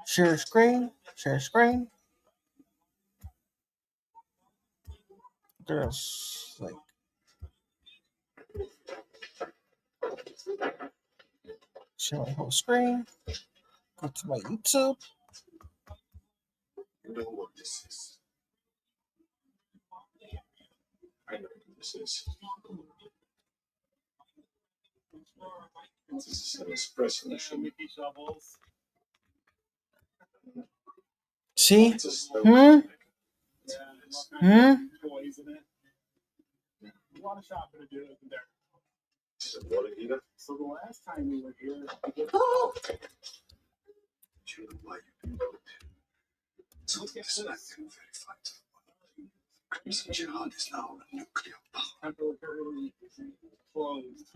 Share screen. Share screen. There's like share my whole screen. Go to my YouTube. You know what this is. I know what this is. This is an espresso machine. See? It's a stove. Hmm? Hmm? It's a water heater. So the last time we were here, Do you know why you do it? So this is not very fun. Crimson Jihad is now a nuclear bomb. temporarily closed.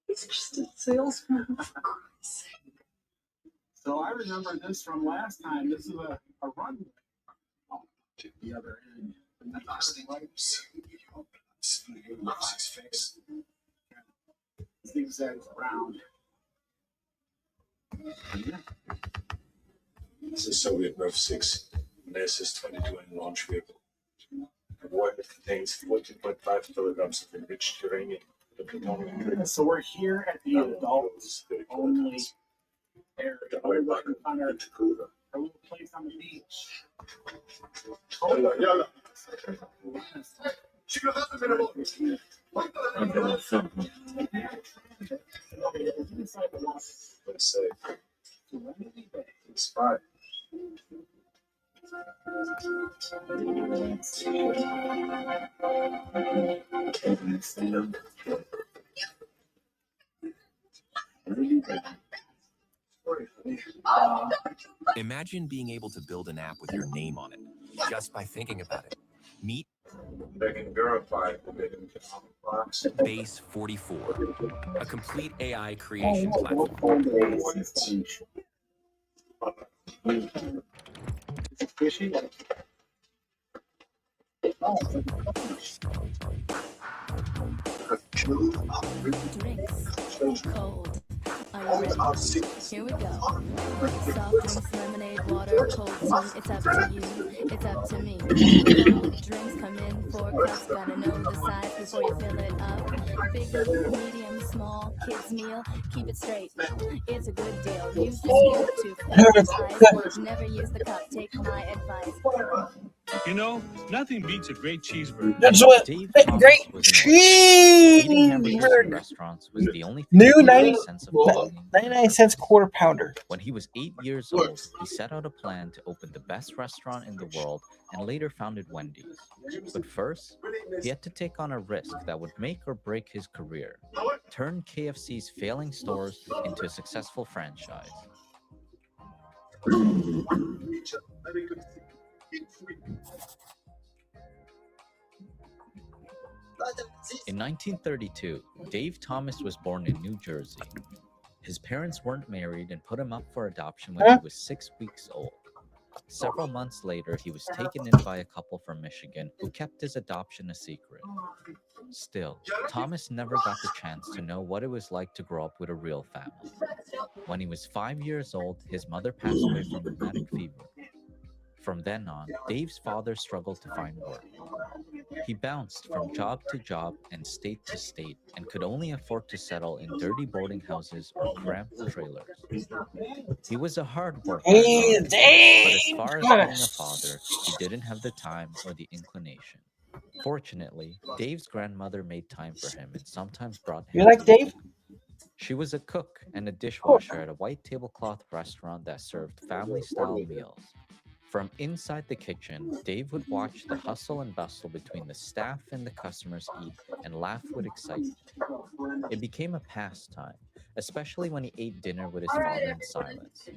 It's just a salesman. So I remember this from last time. This is a runway. To The other end. the last thing you see with your blood, you lose his face. Zigzags around. This is Soviet Mirv 6, an SS-22 and launch vehicle. The warhead contains 14.5 kilograms of enriched uranium. The plutonium So we're here at the adults only area. The We're hard looking button on our intercooler. little place on the beach. Yalla. Let's say it's 5. Imagine being able to build an app with your name on it just by thinking about it. Meet They can verify that they didn't get on the box. Base 44, a complete AI creation platform. Fishy. Drinks. Cold. Are you ready? Here we go. Soft drinks, lemonade, water, cold tea. It's up to you. It's up to me. Drinks come in 4 cups. Gotta know the size before you fill it up. Big, medium, small, kids meal. Keep it straight. It's a good deal. Use the scoop to fill the size. Never use the cup. Take my advice. You know, nothing beats a great cheeseburger. That's what Dave great Thomas was eating hamburgers in cheeseburger. restaurants was the only thing New that gave 90, him a sense of belonging. 99 cents quarter pounder. When he was 8 years old, he set out a plan to open the best restaurant in the world and later founded Wendy's. But first, he had to take on a risk that would make or break his career: turn KFC's failing stores into a successful franchise. In 1932, Dave Thomas was born in New Jersey. His parents weren't married and put him up for adoption when he was 6 weeks old. Several months later, he was taken in by a couple from Michigan who kept his adoption a secret. Still, Thomas never got the chance to know what it was like to grow up with a real family. When he was 5 years old, his mother passed away from rheumatic fever. From then on, Dave's father struggled to find work. He bounced from job to job and state to state and could only afford to settle in dirty boarding houses or cramped trailers. He was a hard worker, Hey, but as Dave far as being a Thomas. father, he didn't have the time or the inclination. Fortunately, Dave's grandmother made time for him and sometimes brought him You like food. Dave? She was a cook and a dishwasher at a white tablecloth restaurant that served family-style meals. From inside the kitchen, Dave would watch the hustle and bustle between the staff and the customers eat and laugh with excitement. It became a pastime, especially when he ate dinner with his father in silence.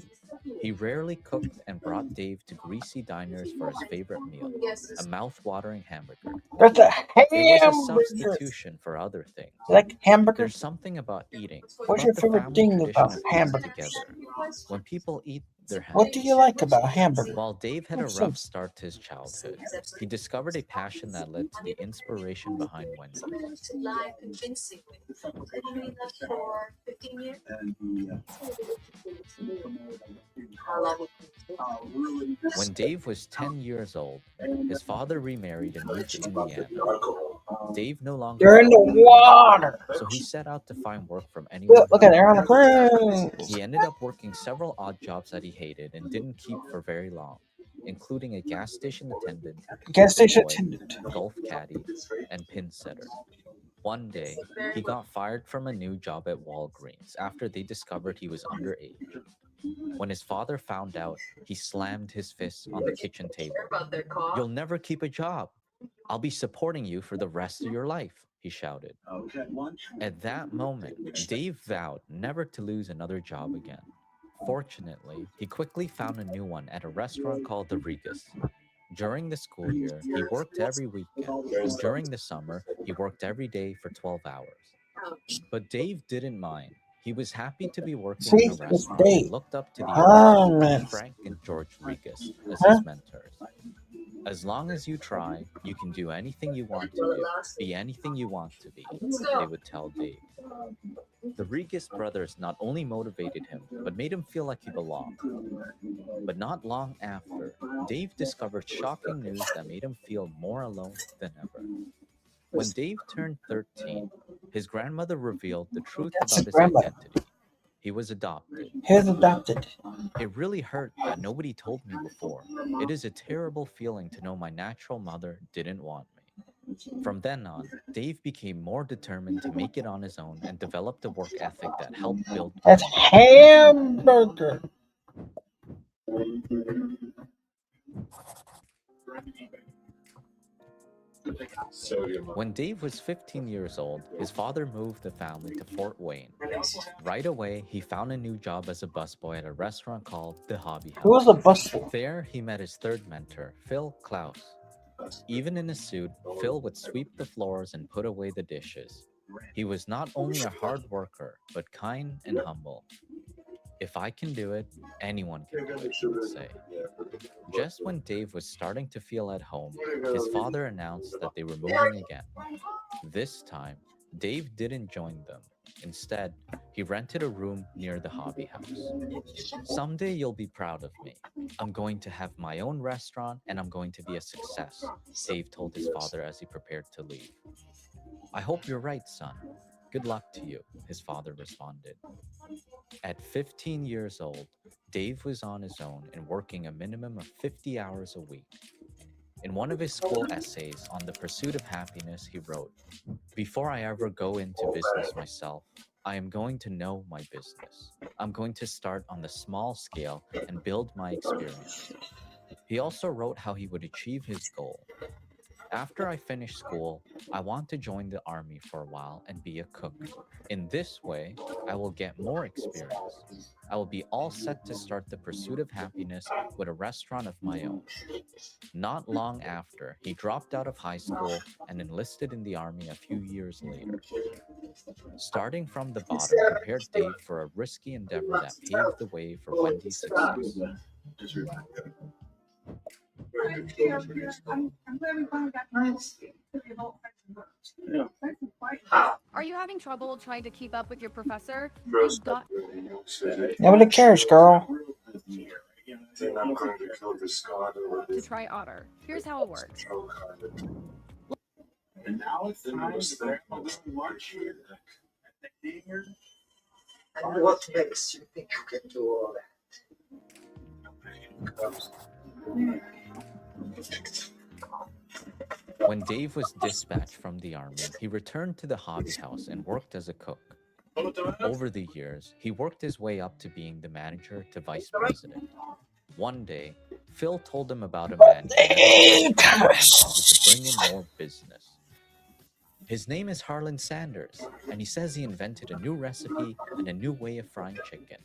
He rarely cooked and brought Dave to greasy diners for his favorite meal, a mouth-watering hamburger. That's a It was a hamburger. substitution for other things. You like hamburgers? There's something about eating, What's about your the favorite family thing tradition about of eating hamburgers? together. When people eat, they're happy. What do you like about hamburger? While Dave had a What's rough so- start to his childhood, he discovered a passion that led to the inspiration behind Wendy's. To lie convincingly. I've been doing that for 15 years. And the When Dave was 10 years old, his father remarried and moved to Indiana. Dave no longer You're in felt the good about water. it, so he set out to find work from anywhere. Look at her on the ground. He ended up working several odd jobs that he hated and didn't keep for very long, including a gas station attendant, Gas station boy, attendant. golf caddy, and pin setter. One day, he got fired from a new job at Walgreens after they discovered he was underage. When his father found out, he slammed his fist on the kitchen table. "You'll never keep a job. I'll be supporting you for the rest of your life," he shouted. At that moment, Dave vowed never to lose another job again. Fortunately, he quickly found a new one at a restaurant called the Regus. During the school year, he worked every weekend, and during the summer, he worked every day for 12 hours. But Dave didn't mind. He was happy to be working See, in a it's restaurant Dave. and looked up to the Oh, owners, man. Frank and George Regus, as Huh? his mentors. "As long as you try, you can do anything you want to do, be anything you want to be," they would tell Dave. The Regus brothers not only motivated him, but made him feel like he belonged. But not long after, Dave discovered shocking news that made him feel more alone than ever. When Dave turned 13, his grandmother revealed the truth That's about his his grandmother. identity. He was adopted. He's adopted. It really hurt that nobody told me before. It is a terrible feeling to know my natural mother didn't want me. From then on, Dave became more determined to make it on his own and developed a work ethic that helped build That's hamburger. When Dave was 15 years old, his father moved the family to Fort Wayne. Right away, he found a new job as a busboy at a restaurant called the Hobby Who was the House. bus for? There, he met his third mentor, Phil Klaus. Even in a suit, Phil would sweep the floors and put away the dishes. He was not only a hard worker, but kind and humble. "If I can do it, anyone can do it," he would say. Just when Dave was starting to feel at home, his father announced that they were moving again. This time, Dave didn't join them. Instead, he rented a room near the Hobby House. "Someday you'll be proud of me. I'm going to have my own restaurant and I'm going to be a success," Dave told his father as he prepared to leave. "I hope you're right, son. Good luck to you," his father responded. At 15 years old, Dave was on his own and working a minimum of 50 hours a week. In one of his school essays on the pursuit of happiness, he wrote, "Before I ever go into business myself, I am going to know my business. I'm going to start on the small scale and build my experience." He also wrote how he would achieve his goal. "After I finish school, I want to join the army for a while and be a cook. In this way, I will get more experience. I will be all set to start the pursuit of happiness with a restaurant of my own." Not long after, he dropped out of high school and enlisted in the army a few years later. Starting from the bottom prepared Dave for a risky endeavor that paved the way for Wendy's success. Are you having trouble trying to keep up with your professor? First, You've got Nobody cares, girl. then I'm going to kill this god over to this try Otter. Here's how it works. control kind. And now it's Then time it was for that grandmother's lunch. And what makes you think you can do all that? When Dave was dispatched from the army, he returned to the Hobby House and worked as a cook. Over the years, he worked his way up to being the manager to vice president. One day, Phil told him about a man who could bring in more business. "His name is Harlan Sanders, and he says he invented a new recipe and a new way of frying chicken,"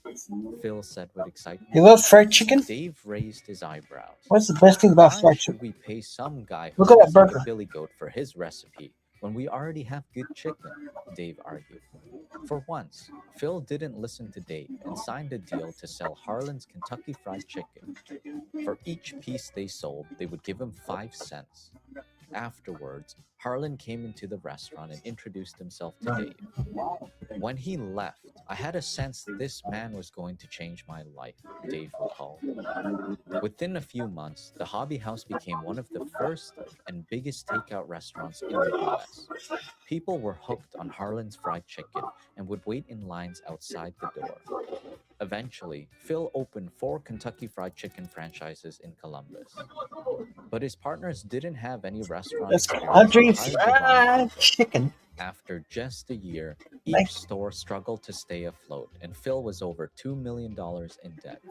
Phil said with excitement. You love fried chicken? Dave raised his eyebrows. What's the best thing about "Why fried should chicken? we pay some guy who Look at that looks like burger. a billy goat for his recipe when we already have good chicken?" Dave argued. For once, Phil didn't listen to Dave and signed a deal to sell Harlan's Kentucky Fried Chicken. For each piece they sold, they would give him 5 cents. Afterwards, Harlan came into the restaurant and introduced himself to Dave. When he left, I had a sense this man was going to change my life, Dave recalled. Within a few months, the Hobby House became one of the first and biggest takeout restaurants in the US. People were hooked on Harlan's fried chicken and would wait in lines outside the door. Eventually, Phil opened 4 Kentucky Fried Chicken franchises in Columbus. But his partners didn't have any restaurant That's experience country or hired the wrong fried chicken. After just a year, each Nice. store struggled to stay afloat, and Phil was over $2 million in debt.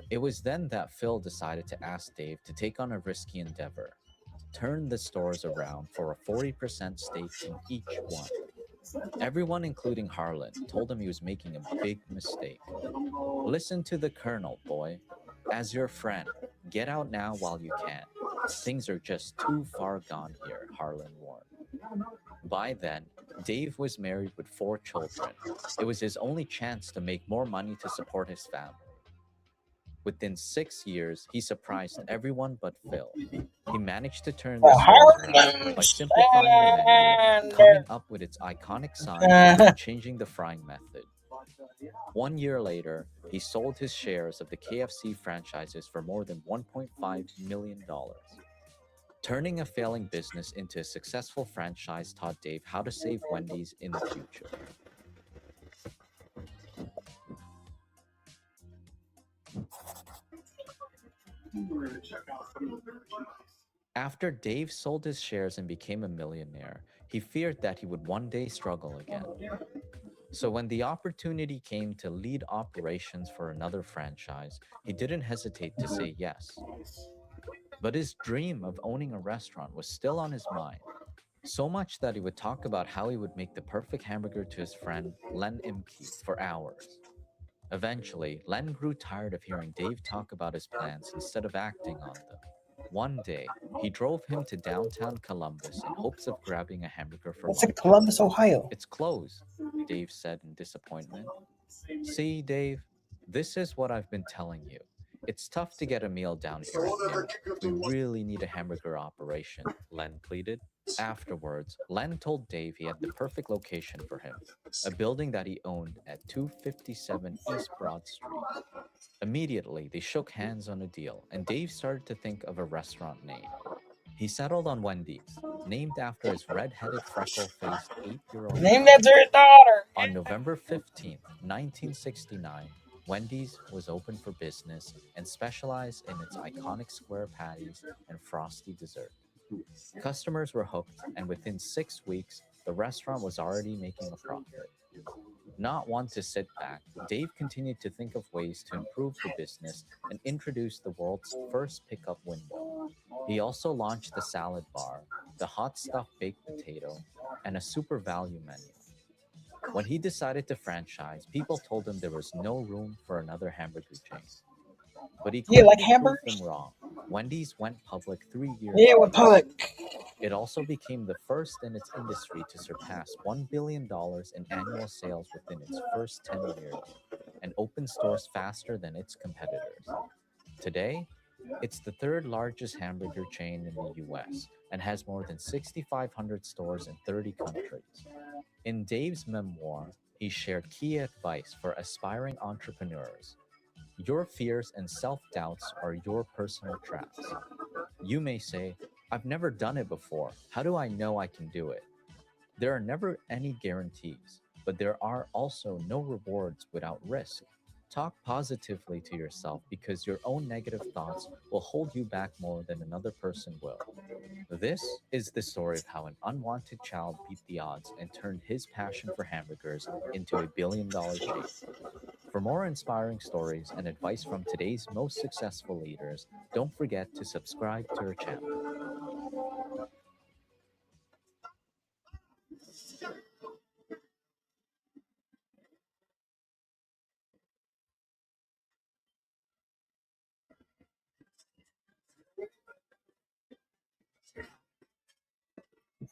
It was then that Phil decided to ask Dave to take on a risky endeavor, turn the stores around for a 40% stake in each one. Everyone, including Harlan, told him he was making a big mistake. Listen to the Colonel, boy. As your friend, get out now while you can. Things are just too far gone here, Harlan warned. By then, Dave was married with 4 children. It was his only chance to make more money to support his family. Within 6 years, he surprised everyone but Phil. He managed to turn the stores around by simplifying the menu, coming up with its iconic sign, and changing the frying method. 1 year later, he sold his shares of the KFC franchises for more than $1.5 million. Turning a failing business into a successful franchise taught Dave how to save Wendy's in the future. After Dave sold his shares and became a millionaire, he feared that he would one day struggle again. So when the opportunity came to lead operations for another franchise, he didn't hesitate to say yes. But his dream of owning a restaurant was still on his mind, so much that he would talk about how he would make the perfect hamburger to his friend Len Imke for hours. Eventually, Len grew tired of hearing Dave talk about his plans instead of acting on them. One day, he drove him to downtown Columbus in hopes of grabbing a hamburger for That's lunch. in Columbus, Ohio. It's closed, Dave said in disappointment. See, Dave, this is what I've been telling you. It's tough to get a meal down here at noon. We really need a hamburger operation, Len pleaded. Afterwards, Len told Dave he had the perfect location for him, a building that he owned at 257 East Broad Street. Immediately, they shook hands on a deal, and Dave started to think of a restaurant name. He settled on Wendy's, named after his red-headed, freckle-faced 8-year-old Named daughter. after his daughter. On November 15, 1969, Wendy's was open for business and specialized in its iconic square patties and frosty dessert. Customers were hooked, and within 6 weeks, the restaurant was already making a profit. Not one to sit back, Dave continued to think of ways to improve the business and introduce the world's first pickup window. He also launched the salad bar, the hot stuffed baked potato, and a super value menu. When he decided to franchise, people told him there was no room for another hamburger chain. But he Yeah, like quickly proved hamburgers? them wrong. Wendy's went public 3 years Yeah, later. with public. It also became the first in its industry to surpass $1 billion in annual sales within its first 10 years and opened stores faster than its competitors. Today, it's the 3rd largest hamburger chain in the US and has more than 6,500 stores in 30 countries. In Dave's memoir, he shared key advice for aspiring entrepreneurs. Your fears and self-doubts are your personal traps. You may say, I've never done it before. How do I know I can do it? There are never any guarantees, but there are also no rewards without risk. Talk positively to yourself because your own negative thoughts will hold you back more than another person will. This is the story of how an unwanted child beat the odds and turned his passion for hamburgers into a billion-dollar chain. For more inspiring stories and advice from today's most successful leaders, don't forget to subscribe to our channel.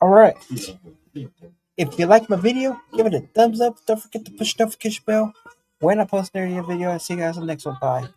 Alright. If you like my video, give it a thumbs up. Don't forget to push the notification bell when I post a new video. I'll see you guys in the next one. Bye.